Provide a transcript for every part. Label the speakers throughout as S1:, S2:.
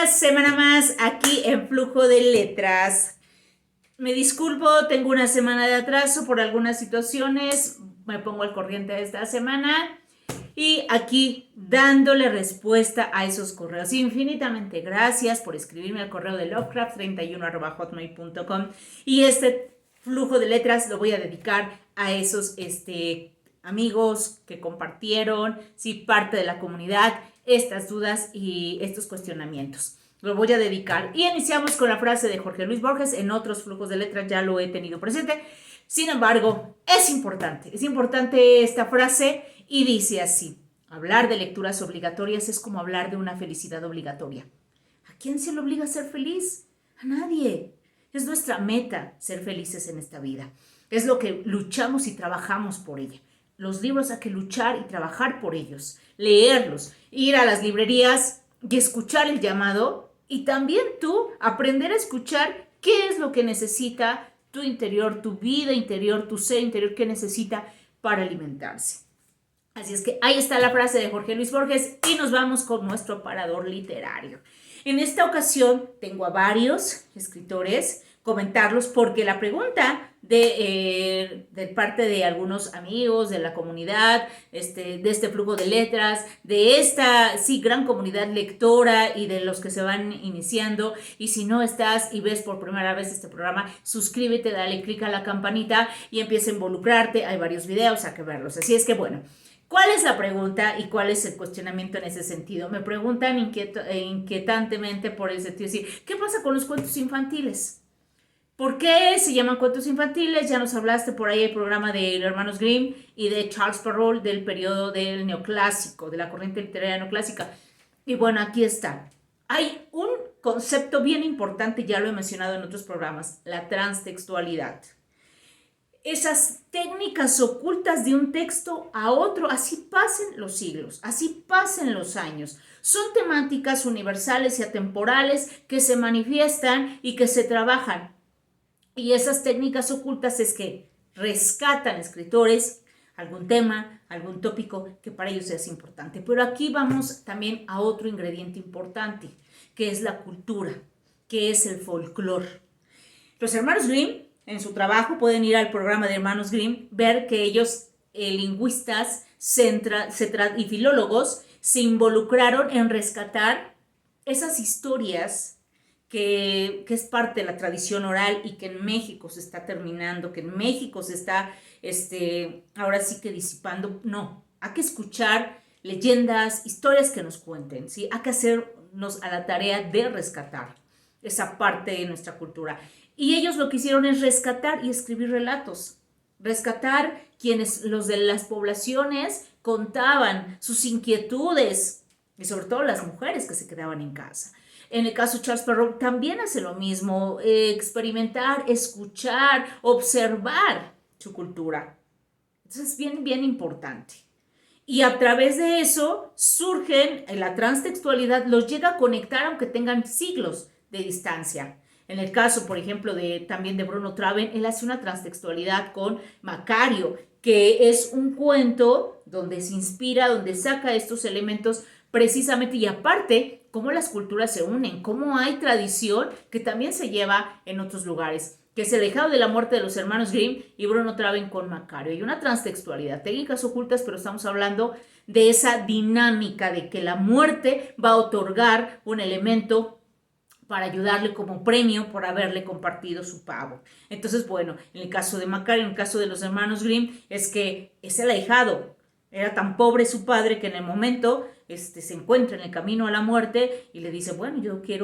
S1: semana más aquí en Flujo de Letras. Me disculpo, tengo una semana de atraso por algunas situaciones, me pongo al corriente esta semana y aquí dándole respuesta a esos correos. Infinitamente gracias por escribirme al correo de lovecraft31@hotmail.com y este Flujo de Letras lo voy a dedicar a esos amigos que compartieron, sí, parte de la comunidad, estas dudas y estos cuestionamientos. Lo voy a dedicar. Y iniciamos con la frase de Jorge Luis Borges. En otros flujos de letras ya lo he tenido presente. Sin embargo, es importante esta frase y dice así: hablar de lecturas obligatorias es como hablar de una felicidad obligatoria. ¿A quién se le obliga a ser feliz? A nadie. Es nuestra meta ser felices en esta vida. Es lo que luchamos y trabajamos por ella. Los libros hay que luchar y trabajar por ellos, leerlos, ir a las librerías y escuchar el llamado, y también tú aprender a escuchar qué es lo que necesita tu interior, tu vida interior, tu ser interior, qué necesita para alimentarse. Así es que ahí está la frase de Jorge Luis Borges y nos vamos con nuestro aparador literario. En esta ocasión tengo a varios escritores, comentarlos porque la pregunta de parte de algunos amigos de la comunidad, de este flujo de letras, de esta gran comunidad lectora y de los que se van iniciando. Y si no estás y ves por primera vez este programa, suscríbete, dale clic a la campanita y empieza a involucrarte. Hay varios videos, hay que verlos. Así es que bueno, ¿cuál es la pregunta y cuál es el cuestionamiento en ese sentido? Me preguntan inquietantemente por el sentido de decir, ¿qué pasa con los cuentos infantiles? ¿Por qué se llaman cuentos infantiles? Ya nos hablaste por ahí el programa de los hermanos Grimm y de Charles Perrault del periodo del neoclásico, de la corriente literaria neoclásica. Y bueno, aquí está. Hay un concepto bien importante, ya lo he mencionado en otros programas, la transtextualidad. Esas técnicas ocultas de un texto a otro, así pasen los siglos, así pasen los años. Son temáticas universales y atemporales que se manifiestan y que se trabajan. Y esas técnicas ocultas es que rescatan escritores algún tema, algún tópico que para ellos es importante. Pero aquí vamos también a otro ingrediente importante, que es la cultura, que es el folclore. Los hermanos Grimm, en su trabajo, pueden ir al programa de hermanos Grimm, ver que ellos, lingüistas y filólogos, se involucraron en rescatar esas historias que es parte de la tradición oral y que en México se está terminando, que en México se está ahora sí que disipando. No, hay que escuchar leyendas, historias que nos cuenten, ¿sí? Hay que hacernos a la tarea de rescatar esa parte de nuestra cultura. Y ellos lo que hicieron es rescatar y escribir relatos. Rescatar quienes, los de las poblaciones, contaban sus inquietudes, y sobre todo las mujeres que se quedaban en casa. En el caso de Charles Perrault también hace lo mismo, experimentar, escuchar, observar su cultura. Entonces es bien importante. Y a través de eso surgen, la transtextualidad los llega a conectar aunque tengan siglos de distancia. En el caso, por ejemplo, también de Bruno Traven, él hace una transtextualidad con Macario, que es un cuento donde se inspira, donde saca estos elementos precisamente, y aparte, cómo las culturas se unen, cómo hay tradición que también se lleva en otros lugares, que es el legado de la muerte de los hermanos Grimm y Bruno Traven con Macario. Hay una transtextualidad, técnicas ocultas, pero estamos hablando de esa dinámica de que la muerte va a otorgar un elemento para ayudarle como premio por haberle compartido su pavo. Entonces, bueno, en el caso de Macario, en el caso de los hermanos Grimm, es que es el ahijado. Era tan pobre su padre que en el momento se encuentra en el camino a la muerte y le dice, bueno,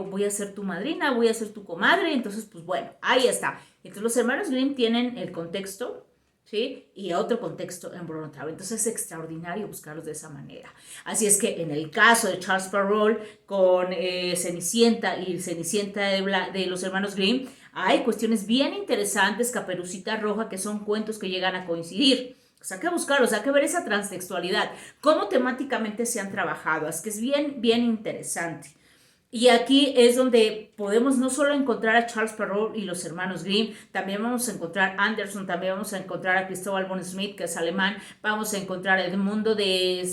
S1: voy a ser tu madrina, voy a ser tu comadre. Entonces, pues bueno, ahí está. Entonces los hermanos Grimm tienen el contexto, ¿sí? Y otro contexto en Bruno Traven. Entonces es extraordinario buscarlos de esa manera. Así es que en el caso de Charles Perrault con Cenicienta y Cenicienta de los hermanos Grimm, hay cuestiones bien interesantes, Caperucita Roja, que son cuentos que llegan a coincidir. O sea, hay que buscarlos, hay que ver esa transtextualidad, cómo temáticamente se han trabajado. Es que es bien interesante. Y aquí es donde podemos no solo encontrar a Charles Perrault y los hermanos Grimm, también vamos a encontrar a Anderson, también vamos a encontrar a Cristóbal von Schmidt, que es alemán, vamos a encontrar a Edmundo de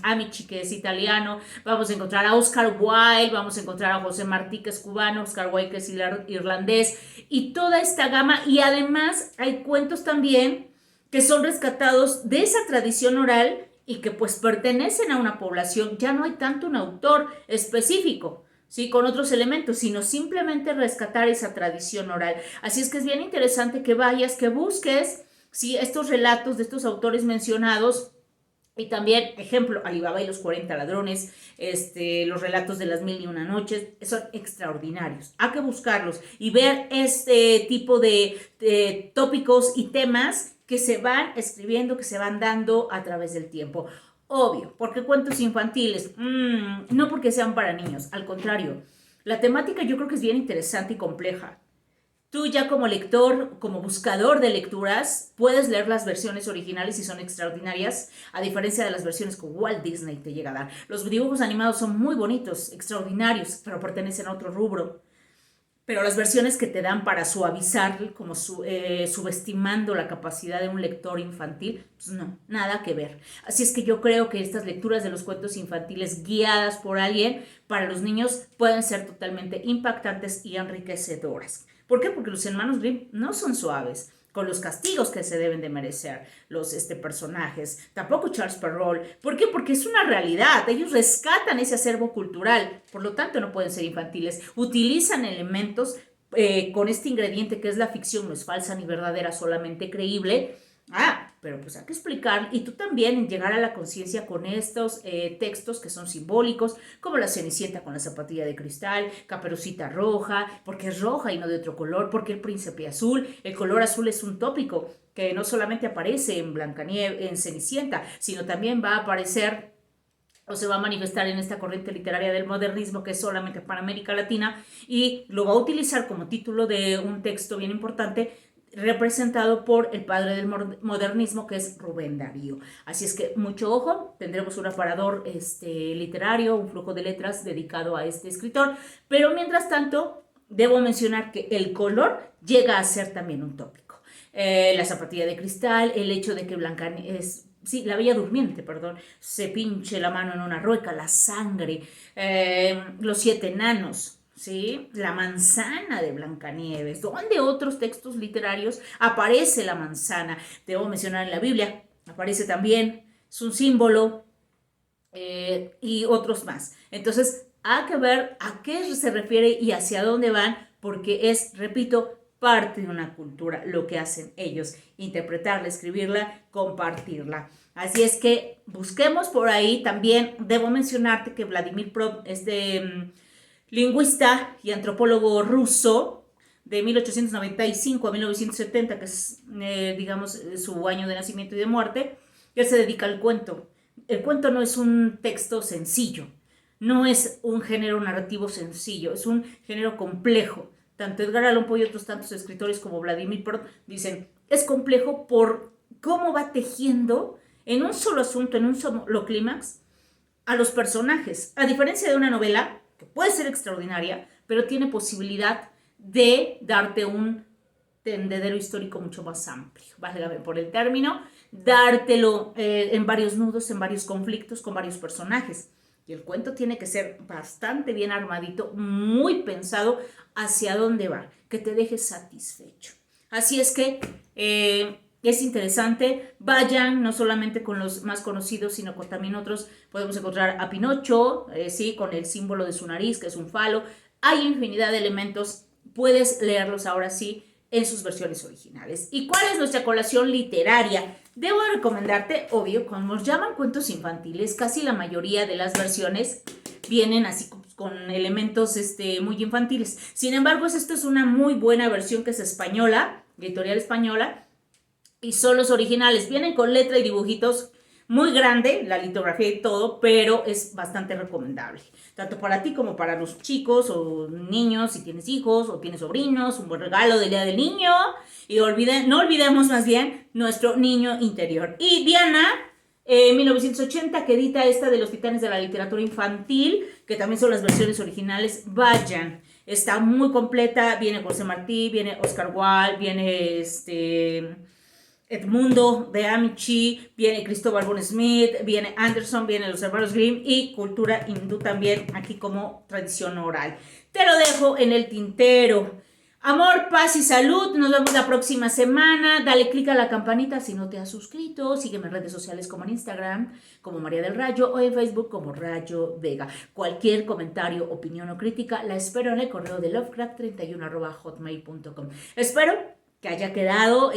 S1: Amici, que es italiano, vamos a encontrar a Oscar Wilde, vamos a encontrar a José Martí, que es cubano, Oscar Wilde, que es irlandés, y toda esta gama. Y además hay cuentos también que son rescatados de esa tradición oral y que pues pertenecen a una población. Ya no hay tanto un autor específico, ¿sí? Con otros elementos, sino simplemente rescatar esa tradición oral. Así es que es bien interesante que vayas, que busques, ¿sí? Estos relatos de estos autores mencionados. Y también, ejemplo, Alibaba y los 40 ladrones, los relatos de las 1001 noches, son extraordinarios. Hay que buscarlos y ver este tipo de tópicos y temas que se van escribiendo, que se van dando a través del tiempo. Obvio, porque cuentos infantiles, no porque sean para niños, al contrario. La temática yo creo que es bien interesante y compleja. Tú ya como lector, como buscador de lecturas, puedes leer las versiones originales y son extraordinarias, a diferencia de las versiones que Walt Disney te llega a dar. Los dibujos animados son muy bonitos, extraordinarios, pero pertenecen a otro rubro. Pero las versiones que te dan para suavizar, como subestimando la capacidad de un lector infantil, pues no, nada que ver. Así es que yo creo que estas lecturas de los cuentos infantiles guiadas por alguien, para los niños, pueden ser totalmente impactantes y enriquecedoras. ¿Por qué? Porque los hermanos Grimm no son suaves con los castigos que se deben de merecer los personajes. Tampoco Charles Perrault. ¿Por qué? Porque es una realidad. Ellos rescatan ese acervo cultural. Por lo tanto, no pueden ser infantiles. Utilizan elementos con este ingrediente que es la ficción. No es falsa ni verdadera, solamente creíble. Pero pues hay que explicar, y tú también llegar a la conciencia con estos textos que son simbólicos, como la Cenicienta con la zapatilla de cristal, Caperucita Roja, porque es roja y no de otro color, porque el Príncipe Azul, el color azul es un tópico que no solamente aparece en Blancanieves, en Cenicienta, sino también va a aparecer o se va a manifestar en esta corriente literaria del modernismo que es solamente para América Latina, y lo va a utilizar como título de un texto bien importante representado por el padre del modernismo, que es Rubén Darío. Así es que mucho ojo, tendremos un aparador literario, un flujo de letras dedicado a este escritor, pero mientras tanto debo mencionar que el color llega a ser también un tópico. La zapatilla de cristal, el hecho de que Blancanieves, sí, la Bella Durmiente, perdón, se pinche la mano en una rueca, la sangre, los 7 enanos, ¿sí? La manzana de Blancanieves. ¿Dónde otros textos literarios aparece la manzana? Debo mencionar en la Biblia, aparece también, es un símbolo, y otros más. Entonces, hay que ver a qué se refiere y hacia dónde van, porque es, repito, parte de una cultura lo que hacen ellos, interpretarla, escribirla, compartirla. Así es que busquemos por ahí. También debo mencionarte que Vladimir Prot, lingüista y antropólogo ruso de 1895 a 1970, que es, digamos, su año de nacimiento y de muerte, él se dedica al cuento. El cuento no es un texto sencillo, no es un género narrativo sencillo, es un género complejo. Tanto Edgar Allan Poe y otros tantos escritores como Vladimir Prot dicen, es complejo por cómo va tejiendo en un solo asunto, en un solo clímax, a los personajes. A diferencia de una novela, que puede ser extraordinaria, pero tiene posibilidad de darte un tendedero histórico mucho más amplio, válgame por el término, dártelo en varios nudos, en varios conflictos, con varios personajes. Y el cuento tiene que ser bastante bien armadito, muy pensado hacia dónde va, que te deje satisfecho. Así es que es interesante. Vayan no solamente con los más conocidos, sino con también otros. Podemos encontrar a Pinocho, sí, con el símbolo de su nariz, que es un falo. Hay infinidad de elementos. Puedes leerlos ahora sí en sus versiones originales. ¿Y cuál es nuestra colación literaria? Debo recomendarte, obvio, como nos llaman cuentos infantiles, casi la mayoría de las versiones vienen así con elementos muy infantiles. Sin embargo, esta es una muy buena versión que es española, editorial española, y son los originales. Vienen con letra y dibujitos muy grande, la litografía y todo, pero es bastante recomendable. Tanto para ti como para los chicos o niños, si tienes hijos o tienes sobrinos, un buen regalo del Día del Niño. Y no olvidemos más bien nuestro niño interior. Y Diana, 1980, que edita esta de los titanes de la literatura infantil, que también son las versiones originales, vayan. Está muy completa, viene José Martí, viene Oscar Wilde, viene Edmundo de Amici, viene Cristóbal Bon Smith, viene Anderson, viene los hermanos Grimm y cultura hindú también, aquí como tradición oral. Te lo dejo en el tintero. Amor, paz y salud. Nos vemos la próxima semana. Dale click a la campanita si no te has suscrito. Sígueme en redes sociales como en Instagram, como María del Rayo, o en Facebook como Rayo Vega. Cualquier comentario, opinión o crítica la espero en el correo de lovecraft31@hotmail.com. Espero que haya quedado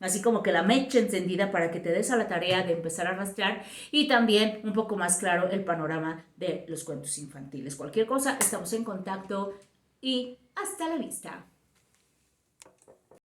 S1: así como que la mecha encendida para que te des a la tarea de empezar a rastrear y también un poco más claro el panorama de los cuentos infantiles. Cualquier cosa, estamos en contacto y hasta la vista.